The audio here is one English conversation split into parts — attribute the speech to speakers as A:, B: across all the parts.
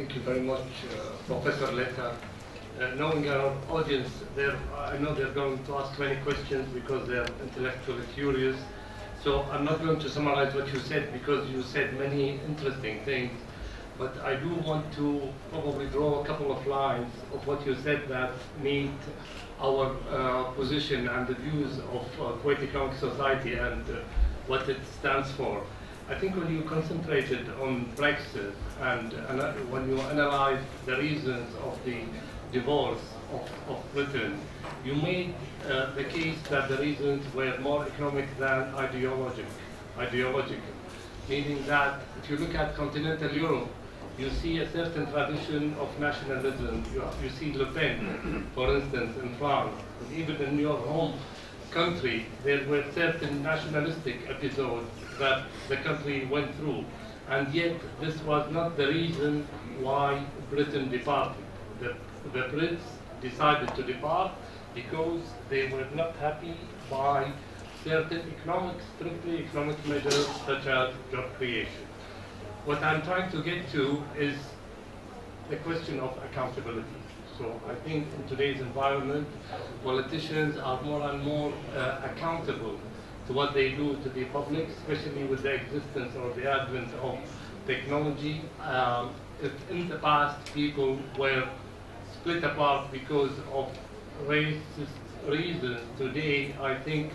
A: Thank you very much, Professor Lita. Knowing our audience, I know they're going to ask many questions because they're intellectually curious. So I'm not going to summarize what you said because you said many interesting things. But I do want to probably draw a couple of lines of what you said that meet our position and the views of Kuwait Economic Society and what it stands for. I think when you concentrated on Brexit and when you analyzed the reasons of the divorce of Britain, you made the case that the reasons were more economic than ideological, meaning that if you look at continental Europe, you see a certain tradition of nationalism. You see Le Pen, for instance, in France, and even in your home country, there were certain nationalistic episodes that the country went through. And yet, this was not the reason why Britain departed. The Brits decided to depart because they were not happy by certain strictly economic measures such as job creation. What I'm trying to get to is the question of accountability. So I think in today's environment, politicians are more and more accountable to what they do to the public, especially with the existence or the advent of technology. If in the past people were split apart because of racist reasons, today I think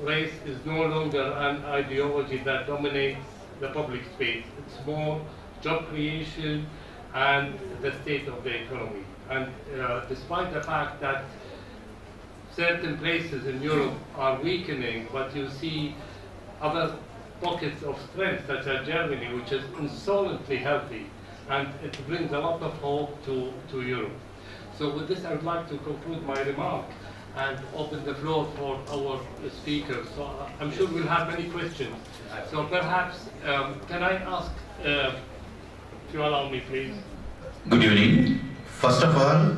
A: race is no longer an ideology that dominates the public space. It's more job creation and the state of the economy. And despite the fact that certain places in Europe are weakening, but you see other pockets of strength, such as Germany, which is insolently healthy, and it brings a lot of hope to Europe. So with this, I would like to conclude my remark and open the floor for our speakers. So I'm sure we'll have many questions. So perhaps, can I ask, if you allow me, please?
B: Good evening. First of all,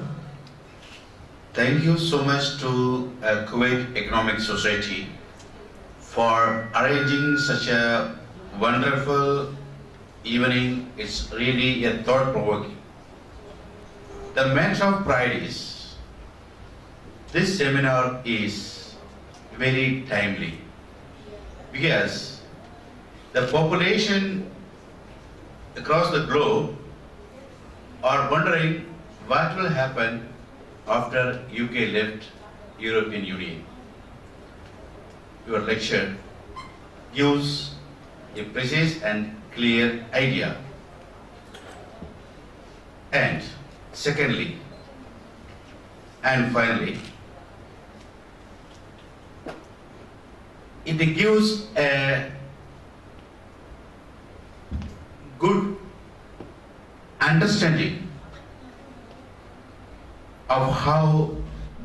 B: thank you so much to Kuwait Economic Society for arranging such a wonderful evening. It's really a thought-provoking. The matter of pride is, this seminar is very timely because the population across the globe are wondering what will happen after UK left European Union. Your lecture gives a precise and clear idea. And secondly, and finally, it gives a good understanding of how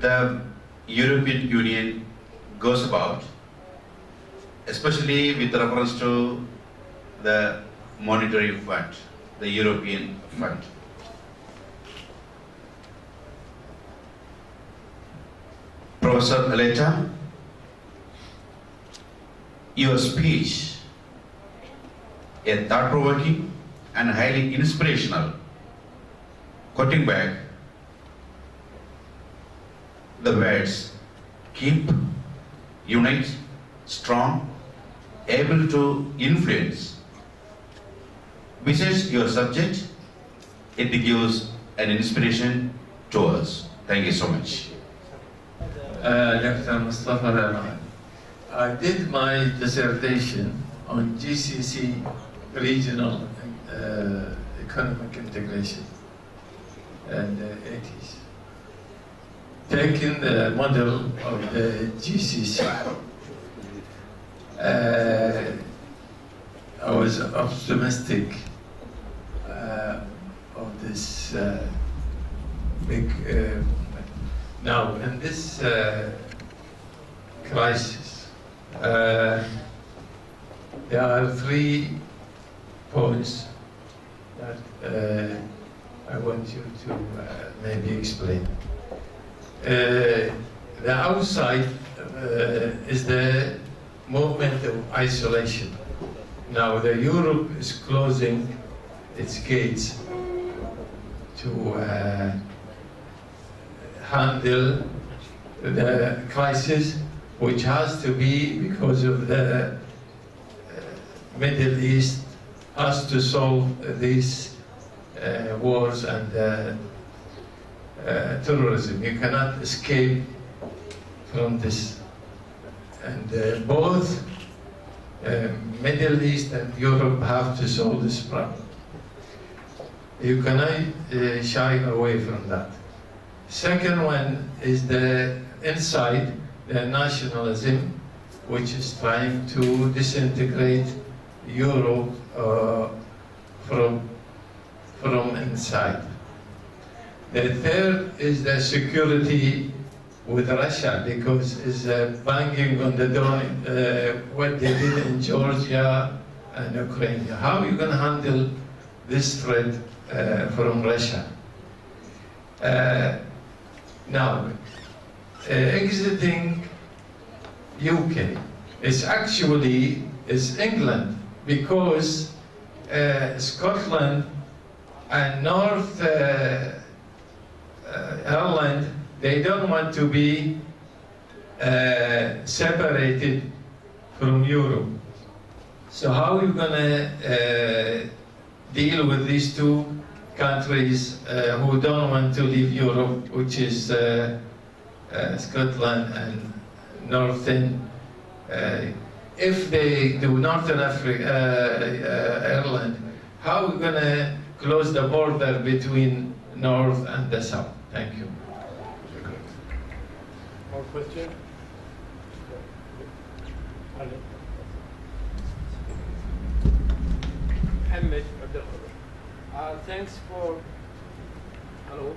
B: the European Union goes about, especially with reference to the monetary fund, the European fund. Professor Lita, your speech is thought-provoking and highly inspirational, quoting back the words, keep, unite, strong, able to influence. Besides your subject, it gives an inspiration to us. Thank you so much.
C: Dr. Mustafa, I did my dissertation on GCC regional economic integration in the 80s. Taking the model of the GCC, I was optimistic of this big. Now, in this crisis, there are 3 points that I want you to maybe explain. The outside is the movement of isolation. Now, the Europe is closing its gates to handle the crisis, which has to be because of the Middle East, has to solve these wars and terrorism. You cannot escape from this. And both Middle East and Europe have to solve this problem. You cannot shy away from that. Second one is the inside, the nationalism, which is trying to disintegrate Europe from inside. The third is the security with Russia, because it's banging on the door what they did in Georgia and Ukraine. How are you going to handle this threat from Russia? Now, exiting UK is actually England, because Scotland and North Ireland, they don't want to be separated from Europe. So how are you going to deal with these two countries who don't want to leave Europe, which is Scotland and Northern? If they do Northern Ireland, how are we going to close the border between North and the South? Thank you.
A: More question? Ahmed, thanks for. Hello.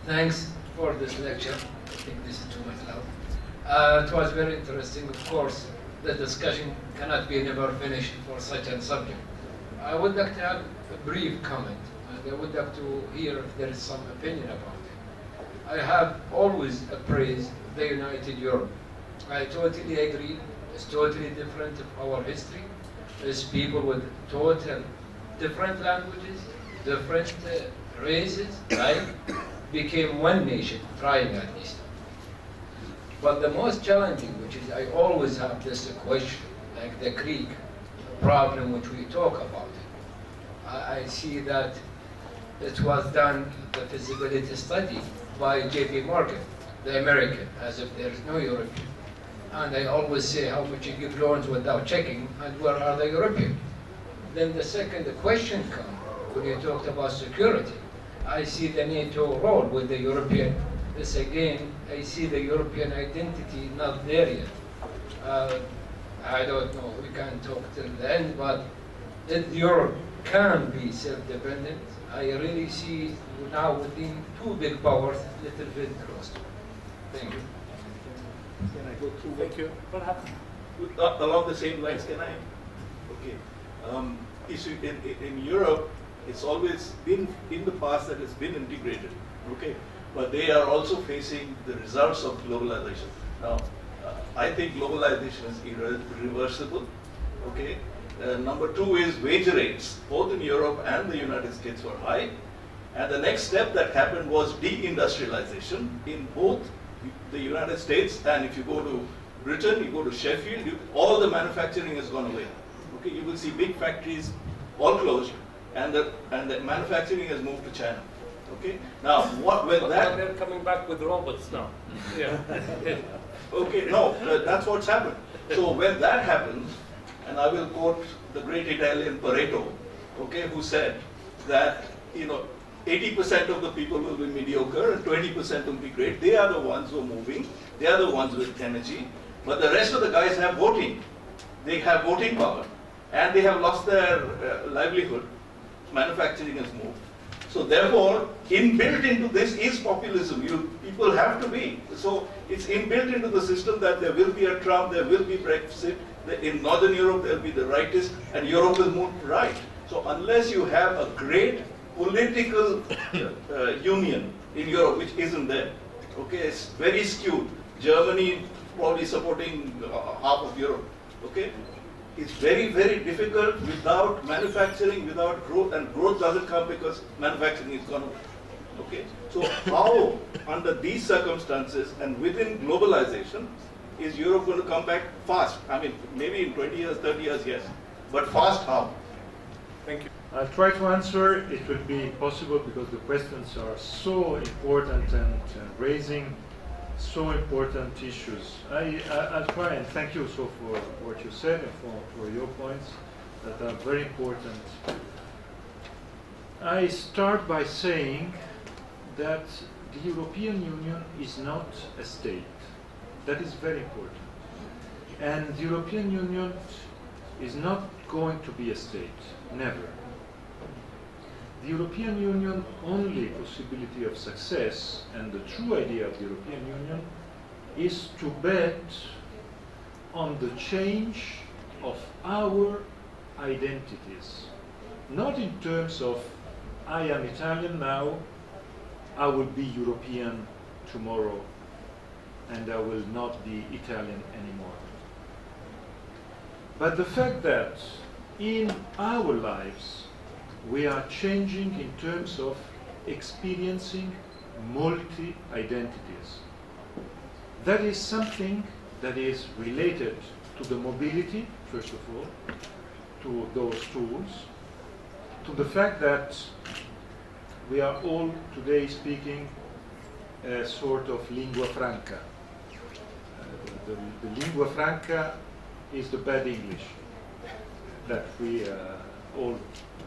D: Thanks for this lecture. I think this is too much loud. It was very interesting. Of course, the discussion cannot be never finished for such a subject. I would like to have a brief comment, and I would like to hear if there is some opinion about it. I have always appraised the United Europe. I totally agree. It's totally different of our history. It's people with total different languages, different races, right? Became one nation, trying at least. But the most challenging, which is I always have this question, like the Greek problem which we talk about. I see that it was done, the feasibility study, by JP Morgan, the American, as if there is no European. And I always say how much you give loans without checking, and where are the European? Then the second question comes, when you talked about security, I see the NATO role with the European. This again, I see the European identity not there yet. I don't know, we can talk till the end, but if Europe can be self-dependent, I really see now within two big powers, a little bit close. Thank you.
E: Can I go through?
A: Thank you. Perhaps.
E: Along the same lines, can I? Okay. In Europe, it's always been in the past that it's been integrated. Okay. But they are also facing the results of globalization. Now, I think globalization is irreversible. Okay. Number two is wage rates, both in Europe and the United States, were high. And the next step that happened was deindustrialization in both the United States, and if you go to Britain, you go to Sheffield, all the manufacturing has gone away. Okay, you will see big factories all closed, and the manufacturing has moved to China. Okay, now
A: They're coming back with robots now. Yeah.
E: Okay, no, that's what's happened. So when that happens, and I will quote the great Italian Pareto, okay, who said that 80% of the people will be mediocre and 20% will be great. They are the ones who are moving. They are the ones with energy. But the rest of the guys have voting. They have voting power. And they have lost their livelihood. Manufacturing has moved. So therefore, inbuilt into this is populism. People have to be. So it's inbuilt into the system that there will be a Trump, there will be Brexit. In Northern Europe, there will be the rightists, and Europe will move right. So unless you have a great political union in Europe, which isn't there, okay, it's very skewed. Germany probably supporting half of Europe, okay. it's very, very difficult without manufacturing, without growth, and growth doesn't come because manufacturing is gone. Okay? So how, under these circumstances and within globalization, is Europe going to come back fast? I mean, maybe in 20 years, 30 years, yes. But fast how?
A: Thank you.
F: I'll try to answer. It will be possible because the questions are so important and raising so important issues. I'll try, and thank you so for what you said and for your points that are very important. I start by saying that the European Union is not a state. That is very important. And the European Union is not going to be a state, never. The European Union only possibility of success and the true idea of the European Union is to bet on the change of our identities. Not in terms of I am Italian now, I will be European tomorrow, and I will not be Italian anymore. But the fact that in our lives we are changing in terms of experiencing multi-identities. That is something that is related to the mobility, first of all, to those tools, to the fact that we are all today speaking a sort of lingua franca. The lingua franca is the bad English that we all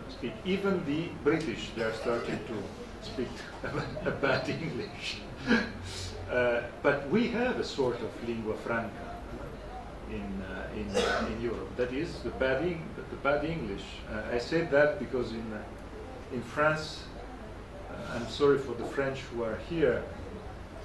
F: speak. Even the British, they are starting to speak a bad English. But we have a sort of lingua franca in Europe. That is the bad English. I say that because in France, I'm sorry for the French who are here,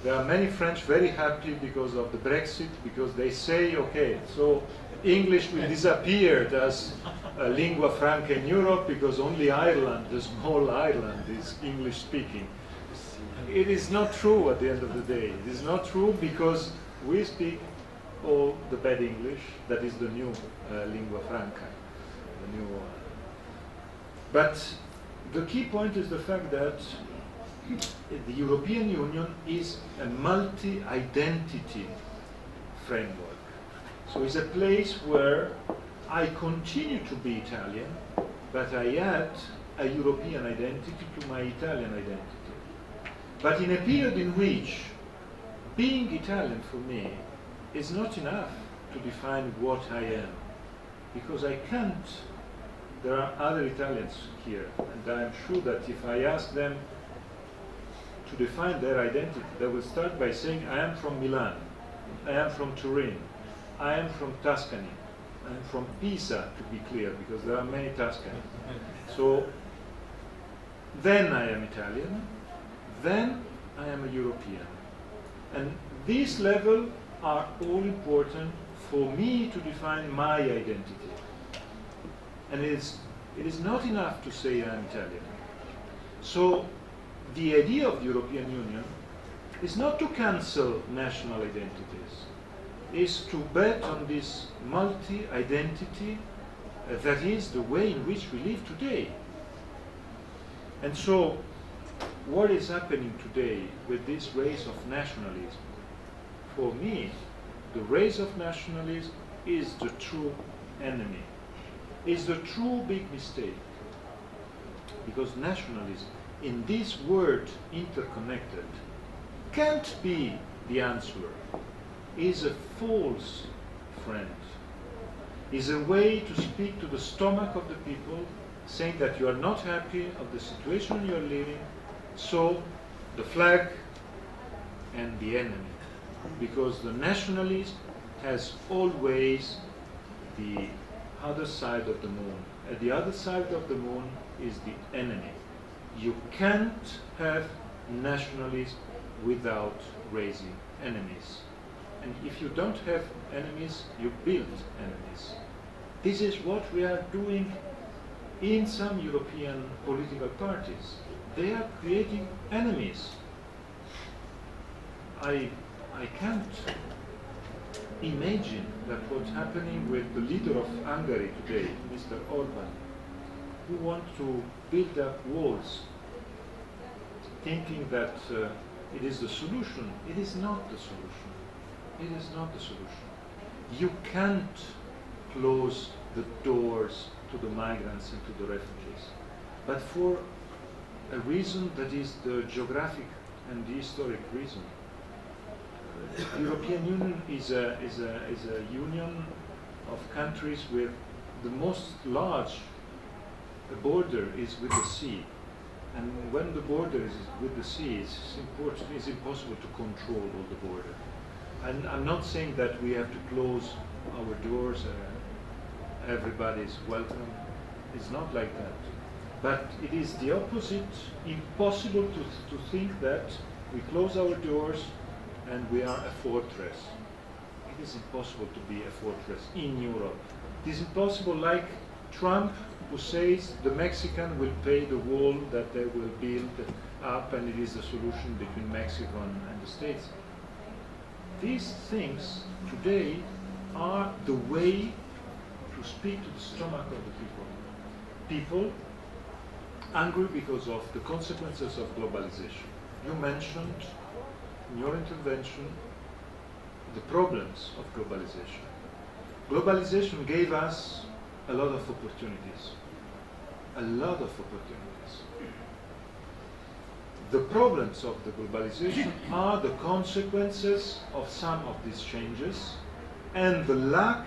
F: there are many French very happy because of the Brexit, because they say, okay, so English will disappear as a lingua franca in Europe because only Ireland, the small Ireland, is English speaking. It is not true at the end of the day. It is not true because we speak all the bad English. That is the new lingua franca. The new, but the key point is the fact that the European Union is a multi-identity framework. So it's a place where I continue to be Italian, but I add a European identity to my Italian identity. But in a period in which being Italian for me is not enough to define what I am, because I can't. There are other Italians here, and I'm sure that if I ask them to define their identity, they will start by saying, I am from Milan, I am from Turin, I am from Tuscany, I am from Pisa, to be clear, because there are many Tuscany. So then I am Italian, then I am a European. And these levels are all important for me to define my identity. And it is not enough to say I'm Italian. So the idea of the European Union is not to cancel national identities, is to bet on this multi-identity that is the way in which we live today. And so what is happening today with this race of nationalism? For me, the race of nationalism is the true enemy, is the true big mistake. Because nationalism, in this word interconnected, can't be the answer, is a false friend, is a way to speak to the stomach of the people, saying that you are not happy of the situation you are living, so the flag and the enemy. Because the nationalist has always the other side of the moon. At the other side of the moon is the enemy. You can't have nationalism without raising enemies. And if you don't have enemies, you build enemies. This is what we are doing in some European political parties. They are creating enemies. I can't imagine that what's happening with the leader of Hungary today, Mr. Orban, who wants to build up walls, thinking that it is the solution. It is not the solution. It is not the solution. You can't close the doors to the migrants and to the refugees, but for a reason that is the geographic and the historic reason. The European Union is a union of countries with the most large border is with the sea. And when the border is with the sea, it's impossible to control all the border. And I'm not saying that we have to close our doors, everybody is welcome. It's not like that. But it is the opposite, impossible to think that we close our doors and we are a fortress. It is impossible to be a fortress in Europe. It is impossible, like Trump, who says the Mexican will pay the wall that they will build up and it is the solution between Mexico and the States. These things today are the way to speak to the stomach of the people. People angry because of the consequences of globalization. You mentioned in your intervention the problems of globalization. Globalization gave us a lot of opportunities. A lot of opportunities. The problems of the globalization are the consequences of some of these changes and the lack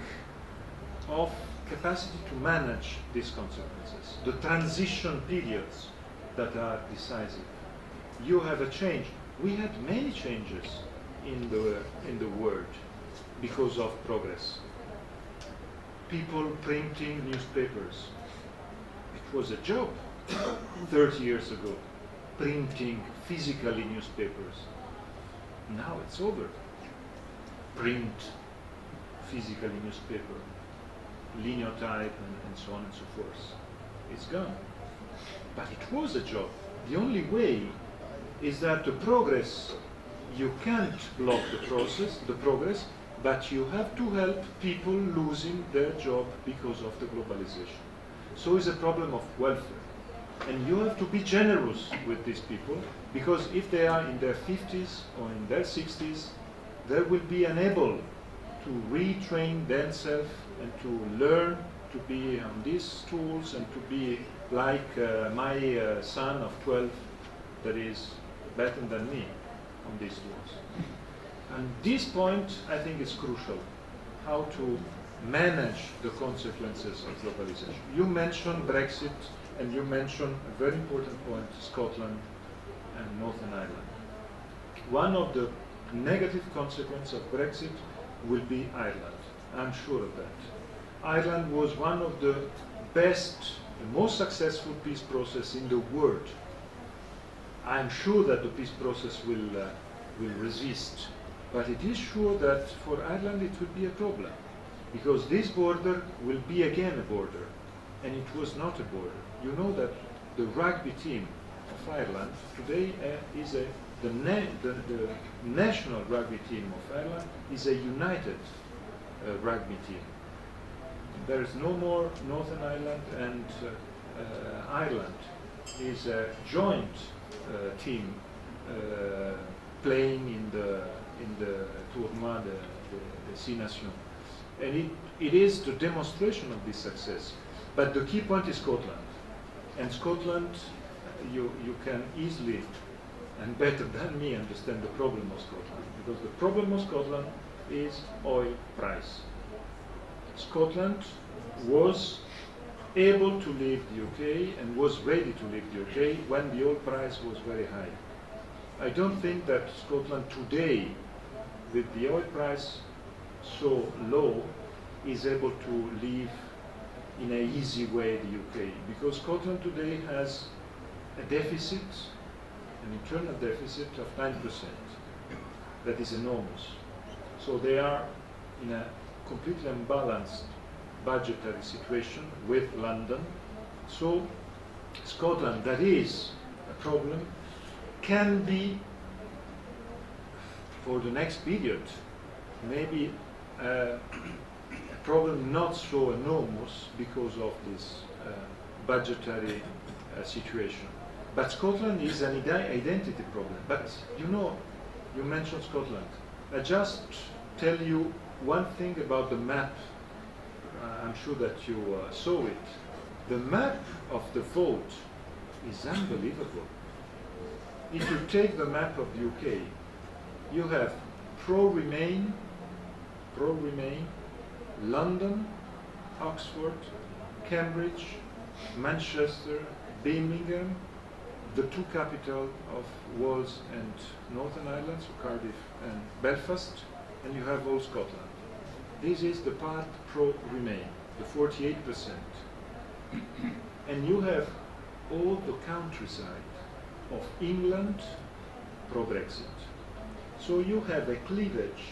F: of capacity to manage these consequences. The transition periods that are decisive. You have a change. We had many changes in the world because of progress. People printing newspapers. It was a job 30 years ago, printing physically newspapers. Now it's over. Print physically newspaper, lineotype and so on and so forth. It's gone. But it was a job. The only way is that the progress, you can't block the progress, but you have to help people losing their job because of the globalization. So it's a problem of welfare. And you have to be generous with these people, because if they are in their 50s or in their 60s, they will be unable to retrain themselves and to learn to be on these tools and to be like my son of 12 that is better than me on these tools. And this point, I think, is crucial, how to manage the consequences of globalization. You mentioned Brexit, and you mentioned a very important point, Scotland and Northern Ireland. One of the negative consequences of Brexit will be Ireland. I'm sure of that. Ireland was one of the best, the most successful peace process in the world. I'm sure that the peace process will resist, but it is sure that for Ireland it will be a problem, because this border will be again a border, and it was not a border. You know that the rugby team of Ireland today is the national rugby team of Ireland is a united rugby team. There is no more Northern Ireland and Ireland is a joint team playing in the tournoi de Six Nations, and it is the demonstration of this success. But the key point is Scotland, and Scotland, you can easily and better than me understand the problem of Scotland, because the problem of Scotland is oil price. Scotland was able to leave the UK and was ready to leave the UK when the oil price was very high. I don't think that Scotland today, with the oil price so low, is able to leave in an easy way the UK, because Scotland today has a deficit, an internal deficit of 9%. That is enormous. So they are in a completely unbalanced budgetary situation with London. So Scotland, that is a problem, can be, for the next period, maybe a problem not so enormous because of this budgetary situation. But Scotland is an identity problem. But you know, you mentioned Scotland. I just tell you one thing about the map. I'm sure that you saw it. The map of the vote is unbelievable. If you take the map of the UK, you have pro-Remain, London, Oxford, Cambridge, Manchester, Birmingham, the two capitals of Wales and Northern Ireland, so Cardiff and Belfast, and you have all Scotland. This is the part pro-Remain, the 48%. And you have all the countryside of England pro-Brexit. So you have a cleavage,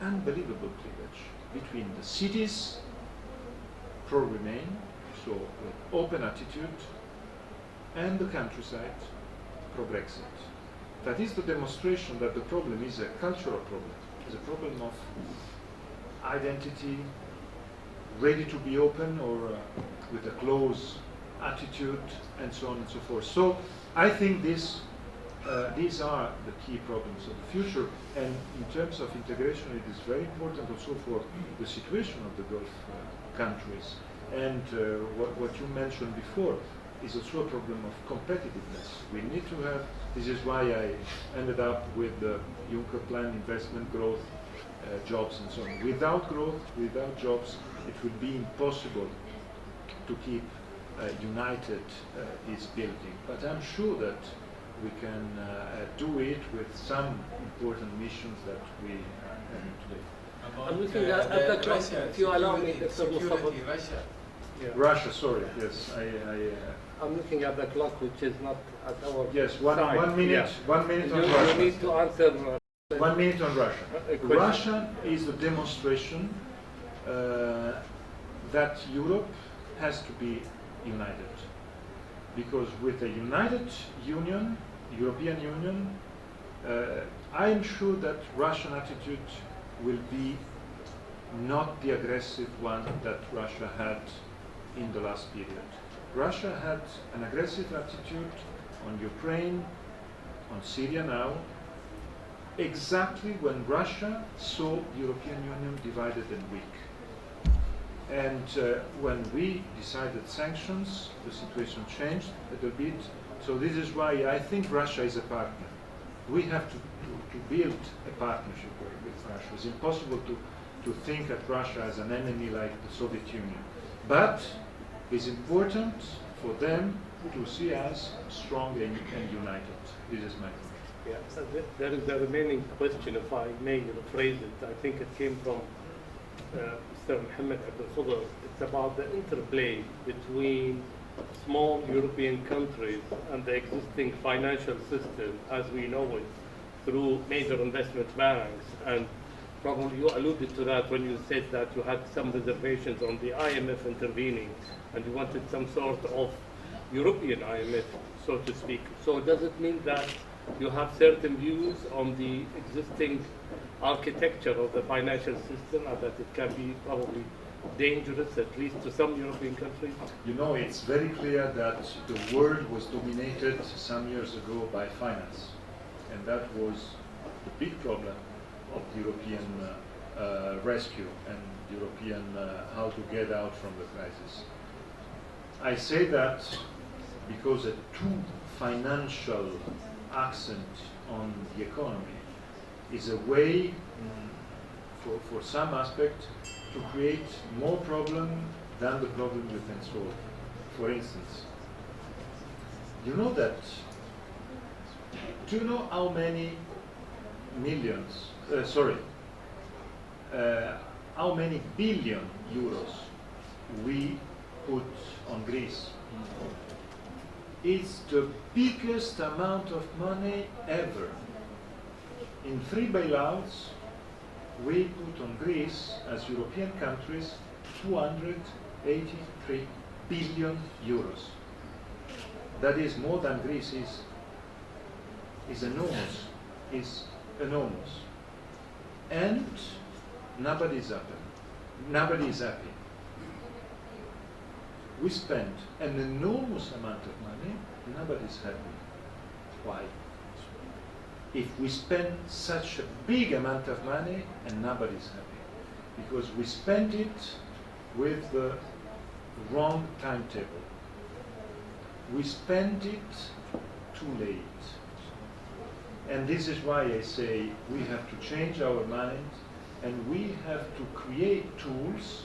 F: unbelievable cleavage, between the cities pro-Remain, so an open attitude, and the countryside pro-Brexit. That is the demonstration that the problem is a cultural problem. It's a problem of identity, ready to be open or with a close attitude, and so on and so forth. So I think these are the key problems of the future. And in terms of integration, it is very important also for the situation of the Gulf countries. And what you mentioned before is also a problem of competitiveness. We need to have, this is why I ended up with the Juncker Plan, investment, growth, jobs and so on. Without growth, without jobs, it will be impossible to keep united this building. But I'm sure that we can do it with some important missions that we have today.
A: I'm looking at the clock. If you allow me, Dr. Mustafa.
C: Russia.
A: Yeah.
F: Russia, sorry, yes,
A: I'm looking at the clock, which is not at our
F: yes,
A: side.
F: 1 minute,
A: Yeah.
F: 1 minute on
A: You
F: Russia.
A: need to answer.
F: 1 minute on Russia.
A: question.
F: Russia is a demonstration that Europe has to be united. Because with a united union, European Union, I am sure that Russian attitude will be not the aggressive one that Russia had in the last period. Russia had an aggressive attitude on Ukraine, on Syria now, exactly when Russia saw the European Union divided and weak. And when we decided sanctions, the situation changed a little bit. So this is why I think Russia is a partner. We have to build a partnership with Russia. It's impossible to think at Russia as an enemy like the Soviet Union. But it's important for them to see us strong and united. This is my point.
A: Yeah, so there is a remaining question, if I may rephrase it. I think it came from Mr. Mohammed Abdel. It's about the interplay between small European countries and the existing financial system as we know it through major investment banks. And probably you alluded to that when you said that you had some reservations on the IMF intervening and you wanted some sort of European IMF, so to speak. So does it mean that you have certain views on the existing architecture of the financial system and that it can be probably dangerous, at least to some European countries?
F: You know, it's very clear that the world was dominated some years ago by finance. And that was the big problem of the European rescue and European how to get out from the crisis. I say that because a too financial accent on the economy is a way for some aspect to create more problem than the problem you can solve. For instance, you know that, do you know how many millions, how many billion euros we put on Greece? It's the biggest amount of money ever. In 3 bailouts, we put on Greece, as European countries, 283 billion euros. That is more than Greece is enormous, And nobody is happy. Nobody is happy. We spend an enormous amount of money, nobody is happy. Why? If we spend such a big amount of money and nobody is happy, because we spend it with the wrong timetable. We spend it too late. And this is why I say we have to change our mind and we have to create tools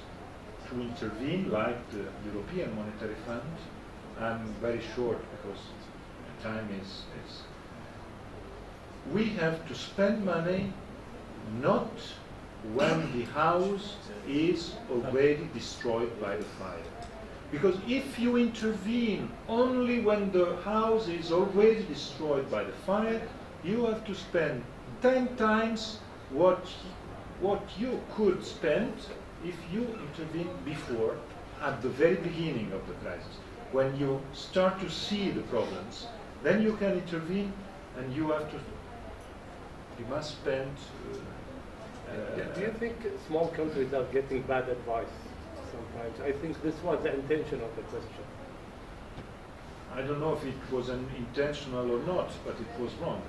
F: to intervene, like the European Monetary Fund. I'm very short because time is. We have to spend money not when the house is already destroyed by the fire. Because if you intervene only when the house is already destroyed by the fire, you have to spend 10 times what you could spend if you intervene before, at the very beginning of the crisis. When you start to see the problems, then you can intervene, and you must spend.
A: Do you think small countries are getting bad advice sometimes? I think this was the intention of the question.
F: I don't know if it was an intentional or not, but it was wrong.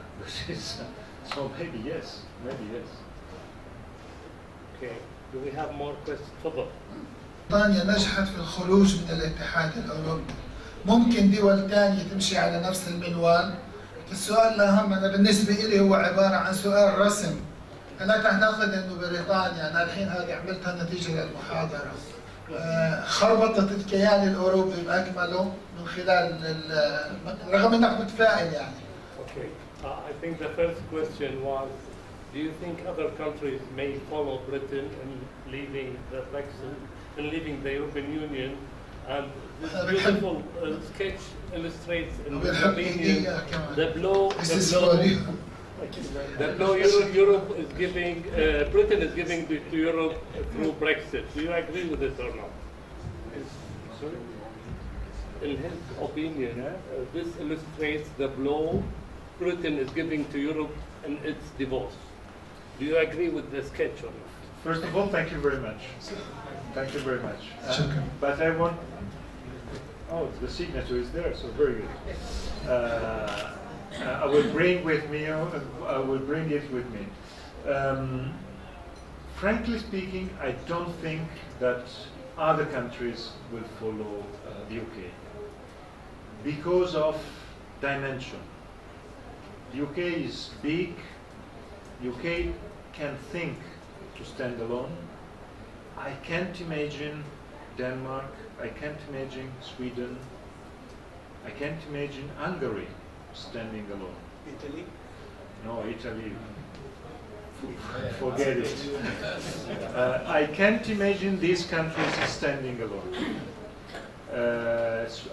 F: So maybe yes, maybe yes.
A: Okay. Do we have more questions? تفضل.
G: بريطانيا نجحت في الخروج من الاتحاد الأوروبي. ممكن دول ثانية تمشي على نفس المنوال؟ السؤال الأهم أنا بالنسبة لي هو عبارة عن سؤال رسم. ألا تعتقد أنه بريطانيا، أنا الحين هذه عملتها نتيجة للمحاضرة، خربطت الكيان الأوروبي بأكمله من خلال رغم أنك متفائل يعني.
A: Okay. I think the first question was, do you think other countries may follow Britain in leaving the Brexit and leaving the European Union? And this beautiful sketch illustrates in the opinion the blow Europe is giving, Britain is giving to Europe through Brexit. Do you agree with this or not?
F: Sorry?
A: In his opinion, this illustrates the blow Britain is giving to Europe in its divorce. Do you agree with the sketch or not?
F: First of all, thank you very much. Thank you very much. But I want. Oh, the signature is there, so very good. I will bring with me. I will bring it with me. Frankly speaking, I don't think that other countries will follow the UK because of dimension. The UK is big. UK can think to stand alone. I can't imagine Denmark. I can't imagine Sweden. I can't imagine Hungary standing alone.
E: Italy?
F: No, Italy. Forget it. I can't imagine these countries standing alone.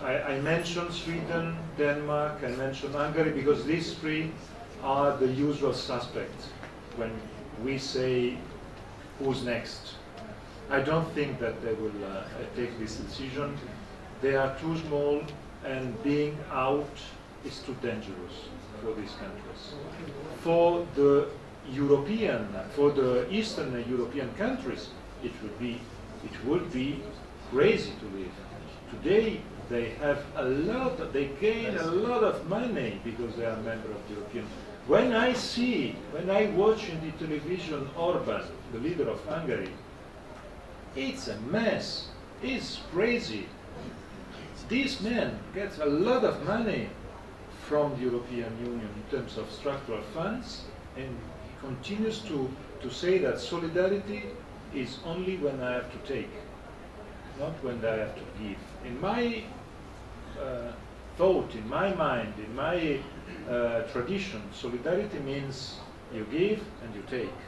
F: I mentioned Sweden, Denmark, I mentioned Hungary because these three are the usual suspects when we say who's next. I don't think that they will take this decision. They are too small, and being out is too dangerous for these countries. For the Eastern European countries, it would be crazy to leave. Today they have they gain a lot of money because they are members of the European. When I watch in the television Orban, the leader of Hungary, it's a mess. It's crazy. This man gets a lot of money from the European Union in terms of structural funds, and he continues to say that solidarity is only when I have to take, not when I have to give. In my thought, in my mind, in my tradition, solidarity means you give and you take.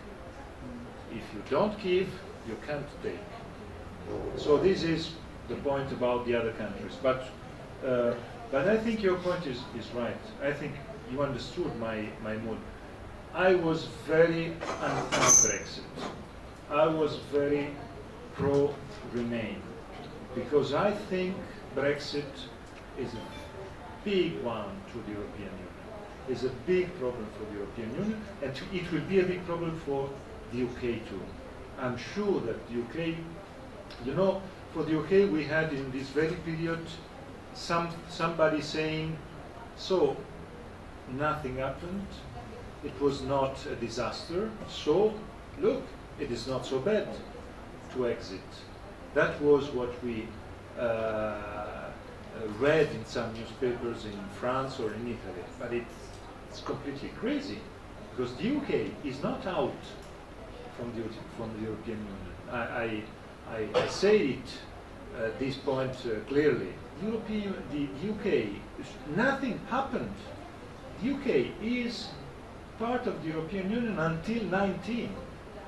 F: If you don't give, you can't take. So this is the point about the other countries. But I think your point is right. I think you understood my mood. I was very anti-Brexit. I was very pro-Remain, because I think Brexit is a big one to the European Union. It's a big problem for the European Union, and it will be a big problem for the UK too. I'm sure that the UK, you know, for the UK we had in this very period somebody saying, so nothing happened, it was not a disaster, so look, it is not so bad to exit. That was what we read in some newspapers in France or in Italy, but it's completely crazy, because the UK is not out from the European Union. I say it at this point clearly. The UK, nothing happened. The UK is part of the European Union until 19.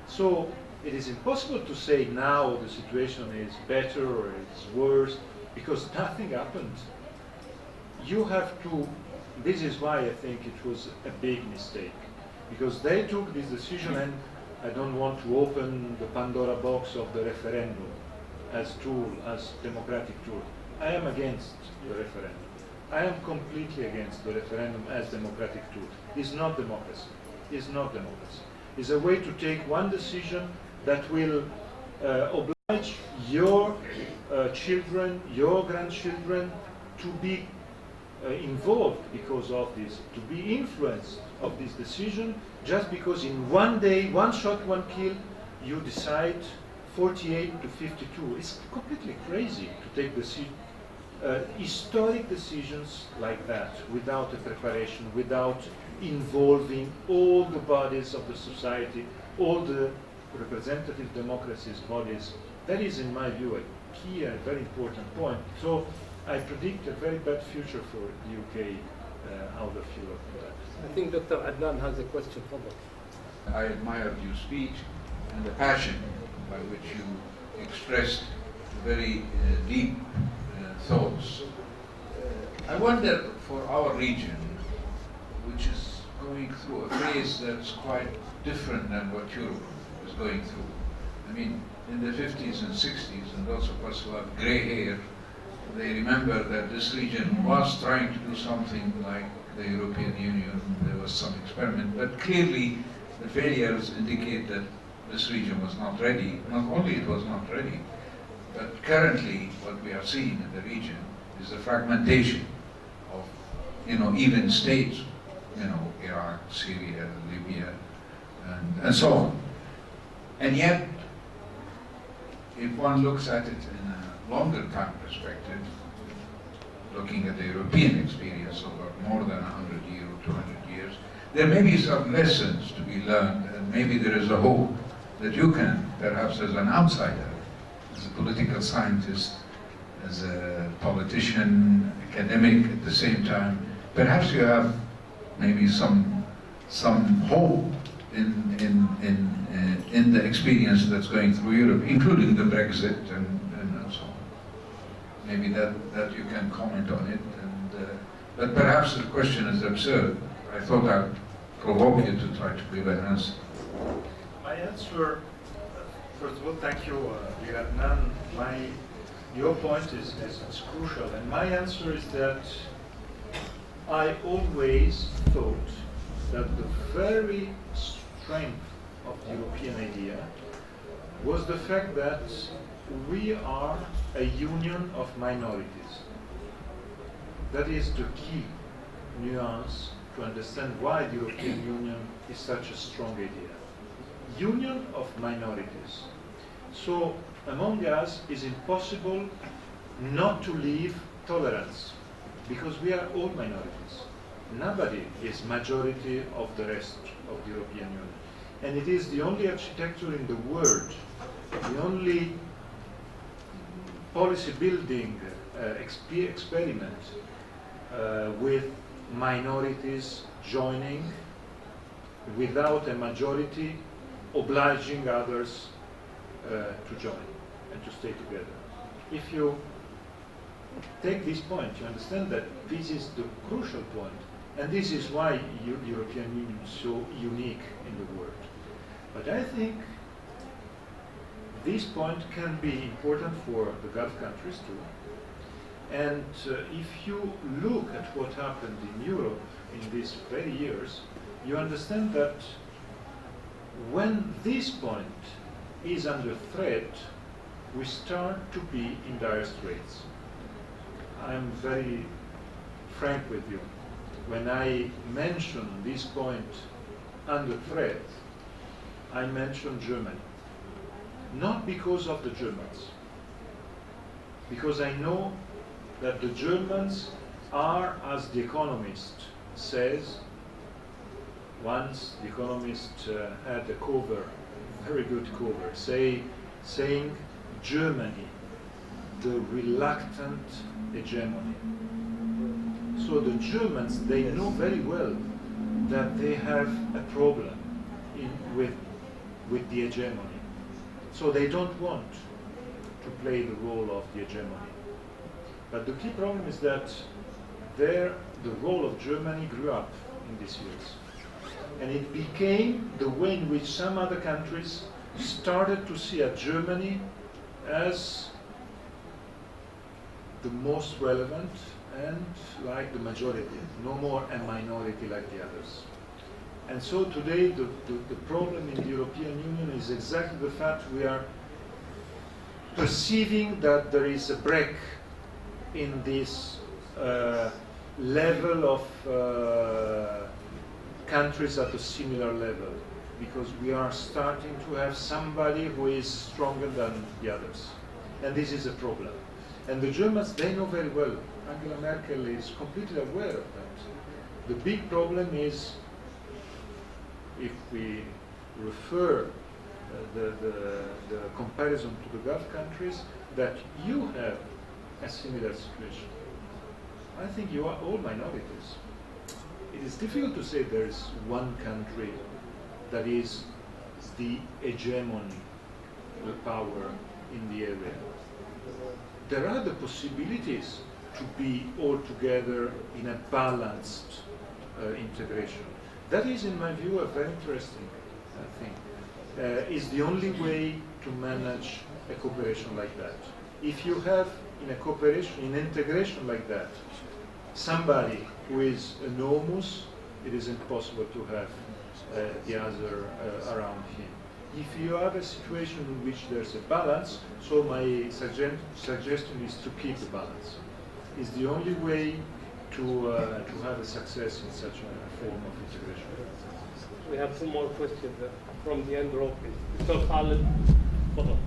F: So it is impossible to say now the situation is better or it's worse, because nothing happened. You have to, this is why I think it was a big mistake, because they took this decision, and I don't want to open the Pandora box of the referendum as tool, as democratic tool. I am against the referendum. I am completely against the referendum as democratic tool. It's not democracy. It's not democracy. It's a way to take one decision that will oblige your children, your grandchildren to be involved because of this, to be influenced of this decision, just because in one day, one shot, one kill, you decide 48 to 52. It's completely crazy to take historic decisions like that without a preparation, without involving all the bodies of the society, all the representative democracies bodies. That is, in my view, a key and very important point. So I predict a very bad future for the UK out of Europe.
H: I think Dr. Adnan has a question for us.
I: I admired your speech and the passion by which you expressed very deep thoughts. I wonder, for our region, which is going through a phase that's quite different than what Europe is going through. I mean, in the 50s and 60s, and those of us who have gray hair, they remember that this region was trying to do something like the European Union. There was some experiment, but clearly the failures indicate that this region was not ready. Not only it was not ready, but currently what we are seeing in the region is the fragmentation of, even states, Iraq, Syria, Libya, and so on. And yet, if one looks at it in a longer time perspective, looking at the European experience over more than 100 years, 200 years, there may be some lessons to be learned, and maybe there is a hope that you can, perhaps as an outsider, as a political scientist, as a politician, academic at the same time, perhaps you have maybe some hope in the experience that's going through Europe, including the Brexit and so on. Maybe that you can comment on it. But perhaps the question is absurd. I thought I'd provoke you to try to give an answer.
F: My answer, first of all, thank you, Adnan. Your point is crucial, and my answer is that I always thought that the very strength of the European idea was the fact that we are a union of minorities. That is the key nuance to understand why the European Union is such a strong idea. Union of minorities. So among us it's impossible not to leave tolerance, because we are all minorities. Nobody is majority of the rest of the European Union. And it is the only architecture in the world, the only policy building experiment with minorities joining without a majority obliging others to join and to stay together. If you take this point, you understand that this is the crucial point, and this is why the European Union is so unique in the world. But I think this point can be important for the Gulf countries too. And if you look at what happened in Europe in these very years, you understand that when this point is under threat, we start to be in dire straits. I'm very frank with you. When I mention this point under threat, I mention Germany. Not because of the Germans, because I know that the Germans are, as The Economist says, once The Economist had a cover, very good cover, saying Germany, the reluctant hegemony. So the Germans, they know very well that they have a problem with the hegemony. So they don't want to play the role of the hegemony. But the key problem is that the role of Germany grew up in these years. And it became the way in which some other countries started to see Germany as the most relevant and like the majority, no more a minority like the others. And so today the problem in the European Union is exactly the fact we are perceiving that there is a break in this level of countries at a similar level, because we are starting to have somebody who is stronger than the others. And this is a problem. And the Germans, they know very well. Angela Merkel is completely aware of that. The big problem is, if we refer the comparison to the Gulf countries, that you have a similar situation. I think you are all minorities. It is difficult to say there is one country that is the hegemony, the power in the area. There are the possibilities to be all together in a balanced integration. That is, in my view, a very interesting thing. Is the only way to manage a cooperation like that. If you have in a cooperation, in integration like that, somebody who is enormous, it is impossible to have the other around him. If you have a situation in which there's a balance, so my suggestion is to keep the balance. It's the only way to have a success in such a form of integration.
H: We have some more questions from the end row, please. Mr. Khalid, follow.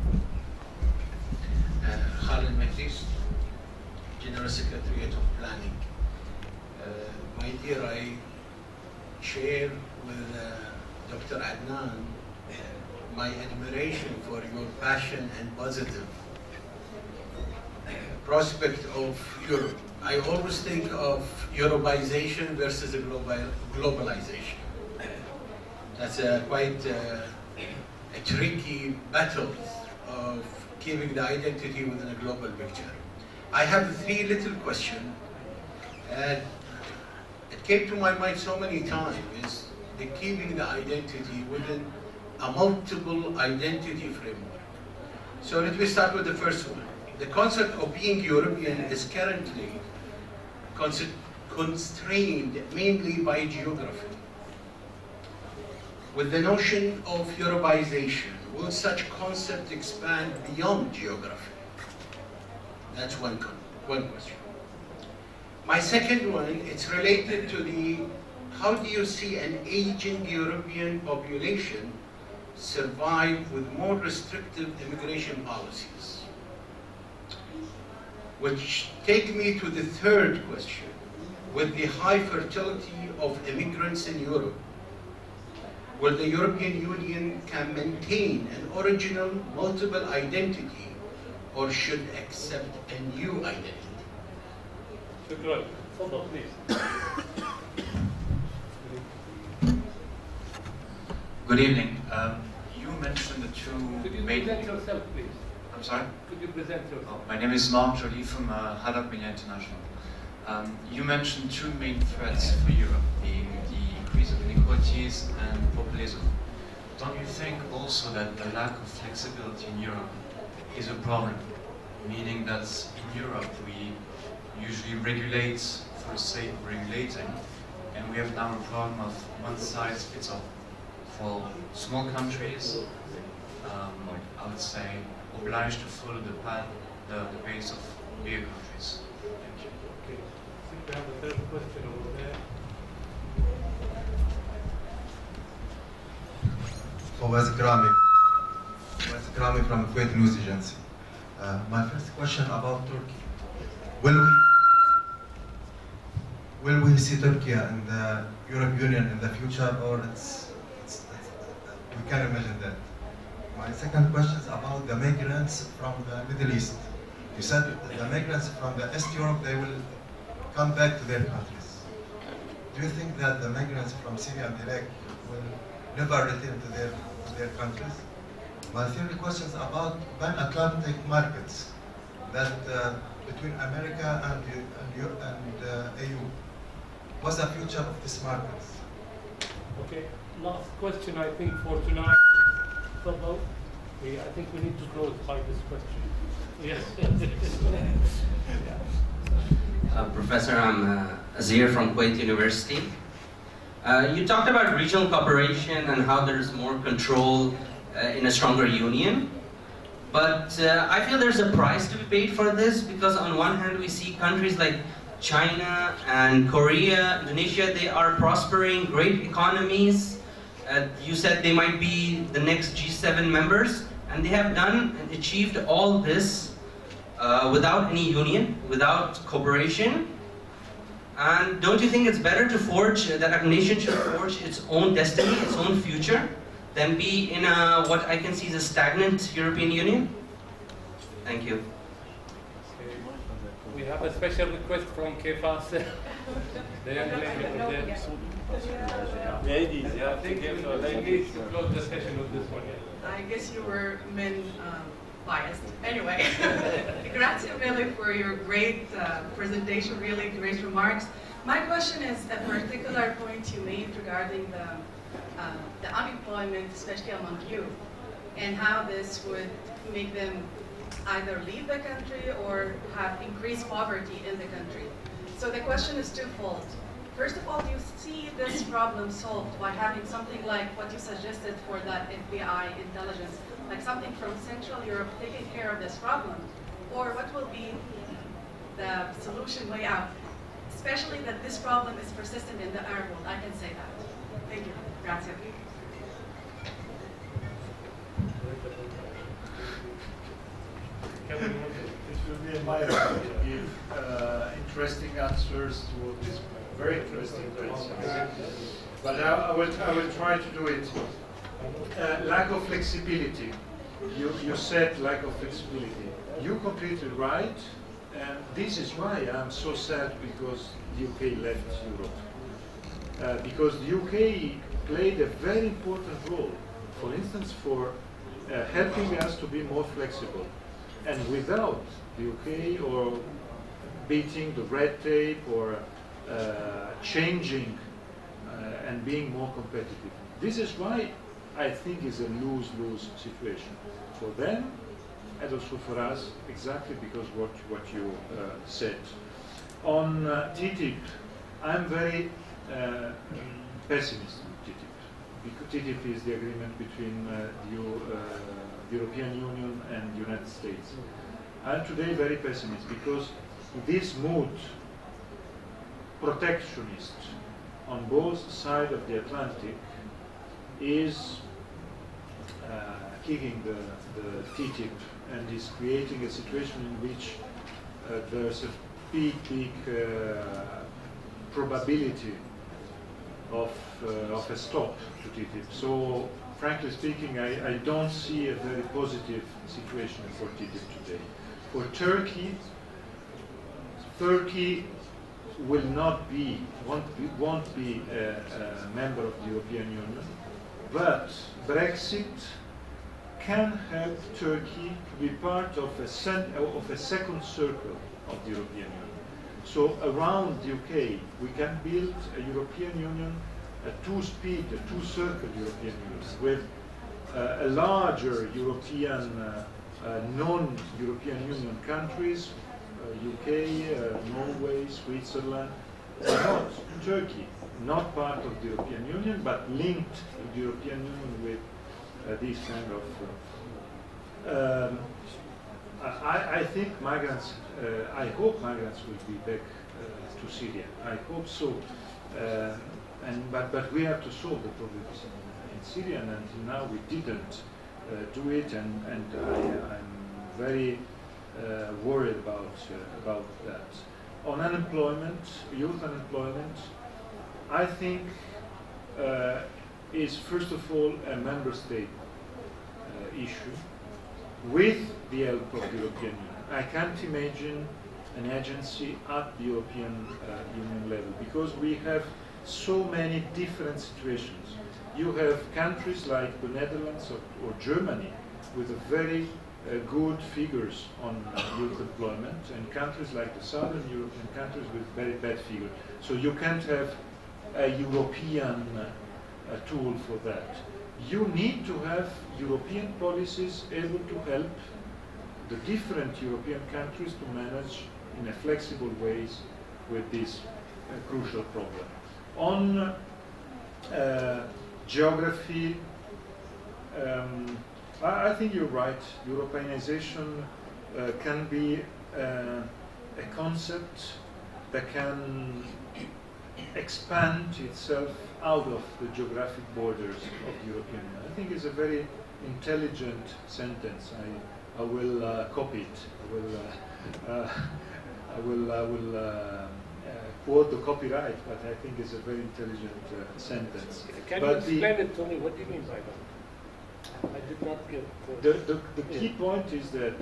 J: Khalid Mehdi's, General Secretariat of Planning. My dear, I share with Dr. Adnan my admiration for your passion and positive prospect of Europe. I always think of Europeization versus globalization. That's quite a tricky battle of keeping the identity within a global picture. I have three little questions. It came to my mind so many times, is the keeping the identity within a multiple identity framework. So let me start with the first one. The concept of being European is currently constrained mainly by geography. With the notion of Europeization, will such concept expand beyond geography? That's one question. My second one, it's related to how do you see an aging European population survive with more restrictive immigration policies? Which take me to the third question. With the high fertility of immigrants in Europe, will the European Union can maintain an original multiple identity or should accept a new identity?
H: Shukran. Follow, please.
K: Good evening. You mentioned the two
H: Could you
K: main...
H: present yourself, please?
K: I'm sorry?
H: Could you present yourself?
K: My name is Mark Jolie from Haddad Media International. You mentioned two main threats for Europe, being the increase of inequalities and populism. Don't you think also that the lack of flexibility in Europe is a problem? Meaning that in Europe we usually regulate for the sake of regulating, and we have now a problem of one size fits all. For small countries, I would say, obliged to follow the path, the pace of bigger countries. Thank you.
H: Okay. I think we have a third question over there.
L: Fawaz Krami from Kuwait News Agency. My first question about Turkey. Will we see Turkey in the European Union in the future, or we can imagine that? My second question is about the migrants from the Middle East. You said the migrants from the East Europe, they will come back to their countries. Do you think that the migrants from Syria and Iraq will never return to their countries? My third question is about pan-Atlantic markets that between America and EU. What's the future of these markets?
H: Okay, last question I think for tonight. Fadal. I think we need to close by this question. Yes.
M: Professor, I'm Azir from Kuwait University. You talked about regional cooperation and how there's more control in a stronger union. But I feel there's a price to be paid for this, because on one hand we see countries like China and Korea, Indonesia, they are prospering, great economies. You said they might be the next G7 members, and they have done and achieved all this without any union, without cooperation. And don't you think it's better to forge, that a nation should forge its own destiny, its own future, than be in what I can see as a stagnant European Union? Thank you.
H: We have a special request from Kefas. The young lady over there. Ladies, yeah. I think ladies to close the session with this one.
N: I guess you were men biased. Anyway, grazie mille for your great presentation, really great remarks. My question is a particular point you made regarding the unemployment, especially among youth, and how this would make them either leave the country or have increased poverty in the country. So the question is twofold. First of all, do you see this problem solved by having something like what you suggested for that FBI intelligence, like something from Central Europe taking care of this problem? Or what will be the solution way out? Especially that this problem is persistent in the Arab world, I can say that. Thank you. Grazie.
F: It will be a my role to give interesting answers to this very interesting question. But I will try to do it. Lack of flexibility. You said lack of flexibility. You're completely right, and this is why I'm so sad because the UK left Europe. Because the UK played a very important role, for instance, for helping us to be more flexible. And without the UK, or beating the red tape, or changing and being more competitive. This is why I think it's a lose-lose situation for them and also for us, exactly because what you said. On TTIP, I'm very pessimist on TTIP, because TTIP is the agreement between the European Union and the United States. I'm today very pessimist because this mood, protectionist, on both sides of the Atlantic, is kicking the TTIP and is creating a situation in which there's a big probability of a stop to TTIP. So, frankly speaking, I don't see a very positive situation for TTIP today. For Turkey will not be, won't be a member of the European Union, but Brexit can help Turkey to be part of a second circle of the European Union. So around the UK, we can build a European Union, a two-speed, a two-circle European Union, with a larger European, non-European Union countries, UK, Norway, Switzerland, not Turkey, not part of the European Union, but linked to the European Union with these kind of I think migrants, I hope migrants will be back to Syria. I hope so. But we have to solve the problems in Syria, and until now we didn't do it, and I'm very worried about that. On unemployment, youth unemployment, I think is first of all a member state issue with the help of the European Union. I can't imagine an agency at the European Union level because we have so many different situations. You have countries like the Netherlands or Germany with a very good figures on youth employment, and countries like the Southern European countries with very bad figures. So you can't have a European tool for that. You need to have European policies able to help the different European countries to manage in a flexible ways with this crucial problem. On geography, I think you're right. Europeanization can be a concept that can expand itself out of the geographic borders of the European Union. I think it's a very intelligent sentence. I will copy it. I will quote the copyright, but I think it's a very intelligent sentence.
H: Can you explain it to me? What do you mean by that? I did not get
F: the key point is that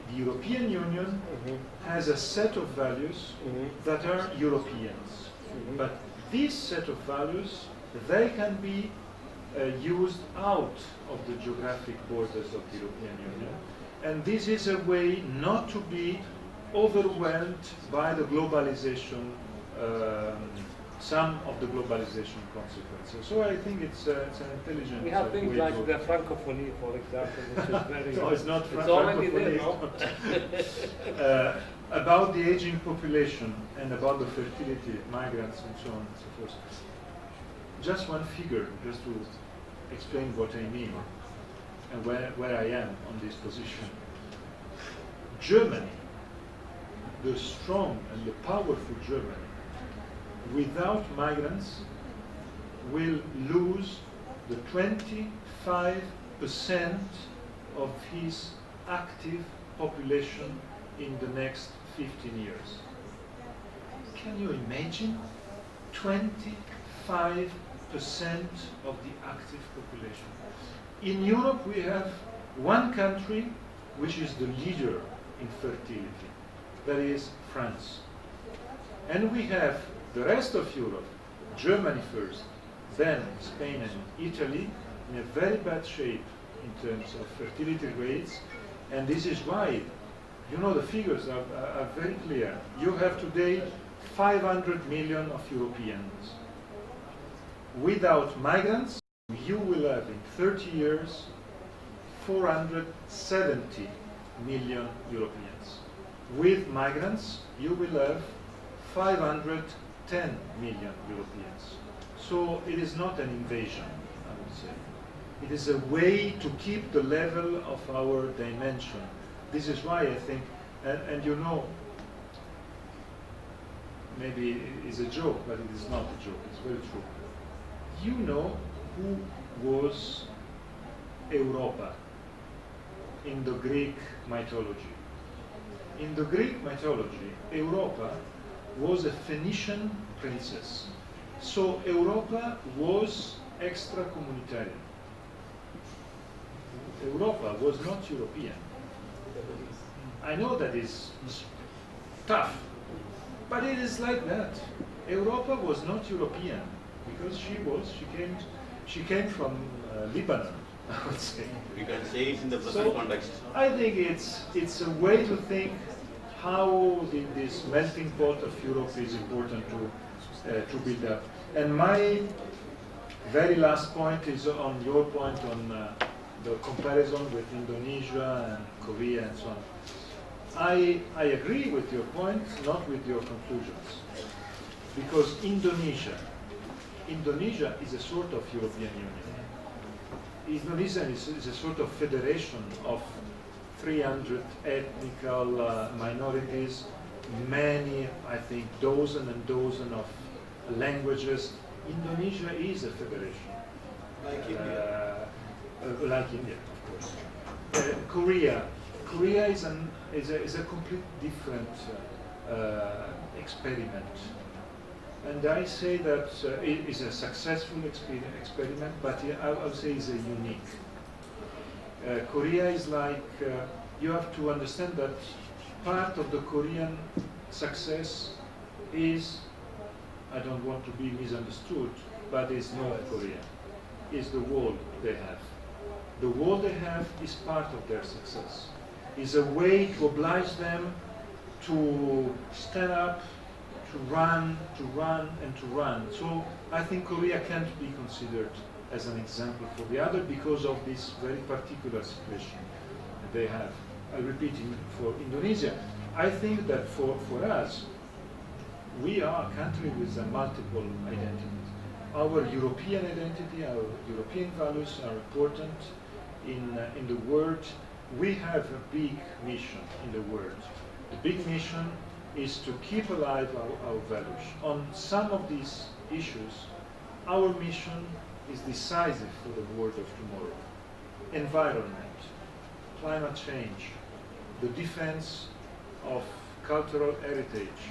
F: the European Union has a set of values that are Europeans. But this set of values, they can be used out of the geographic borders of the European Union. And this is a way not to be overwhelmed by the globalization, some of the globalization consequences. So I think it's an intelligent
H: We have things
F: way
H: like
F: to
H: the francophonie, for example, which is very...
F: No, it's not
H: it's already there,
F: no? About the aging population and about the fertility, migrants and so on and so forth. Just one figure, just to explain what I mean and where I am on this position. Germany, the strong and the powerful Germany, without migrants, will lose the 25% of his active population in the next 15 years. Can you imagine? 25% of the active population. In Europe, we have one country which is the leader in fertility. That is France. And we have the rest of Europe, Germany first, then Spain and Italy, in a very bad shape in terms of fertility rates. And this is why, you know, the figures are very clear. You have today 500 million of Europeans. Without migrants, you will have in 30 years 470 million Europeans. With migrants, you will have 510 million Europeans. So it is not an invasion, I would say. It is a way to keep the level of our dimension. This is why I think, and you know, maybe it's a joke, but it is not a joke, it's very true. You know who was Europa in the Greek mythology? In the Greek mythology, Europa was a Phoenician princess. So Europa was extra-communitarian. Europa was not European. I know that is tough, but it is like that. Europa was not European because she came from Lebanon, I would say.
O: We can say it in the present context.
F: I think it's a way to think how this melting pot of Europe is important to build up. And my very last point is on your point on the comparison with Indonesia and Korea and so on. I agree with your point, not with your conclusions. Because Indonesia is a sort of European Union. Indonesia is a sort of federation of 300 ethnical minorities, many, I think, dozen and dozen of languages. Indonesia is a federation.
E: Like India.
F: Like India, of course. Korea is a complete different experiment. And I say that it is a successful experiment, but I would say it's a unique. Korea is like, you have to understand that part of the Korean success is, I don't want to be misunderstood, but it's North Korea. It's the wall they have. The wall they have is part of their success. It's a way to oblige them to stand up, to run, and to run. So I think Korea can't be considered as an example for the other because of this very particular situation they have. I repeat, for Indonesia, I think that for us, we are a country with multiple identities. Our European identity, our European values are important in the world. We have a big mission in the world. The big mission is to keep alive our values. On some of these issues, our mission is decisive for the world of tomorrow. Environment, climate change, the defense of cultural heritage.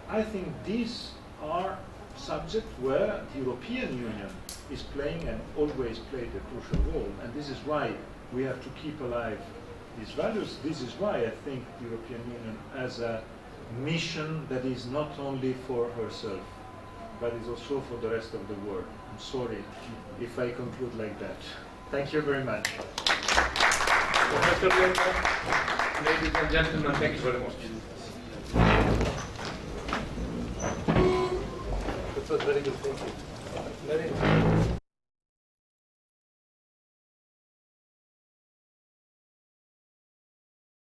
F: I think these are subjects where the European Union is playing and always played a crucial role, and this is why we have to keep alive these values. This is why I think the European Union has a mission that is not only for herself, but is also for the rest of the world. I'm sorry if I conclude like that. Thank you very much.
H: Professor Leta, ladies and gentlemen, thank you very much.
A: It was very good, thank you. Very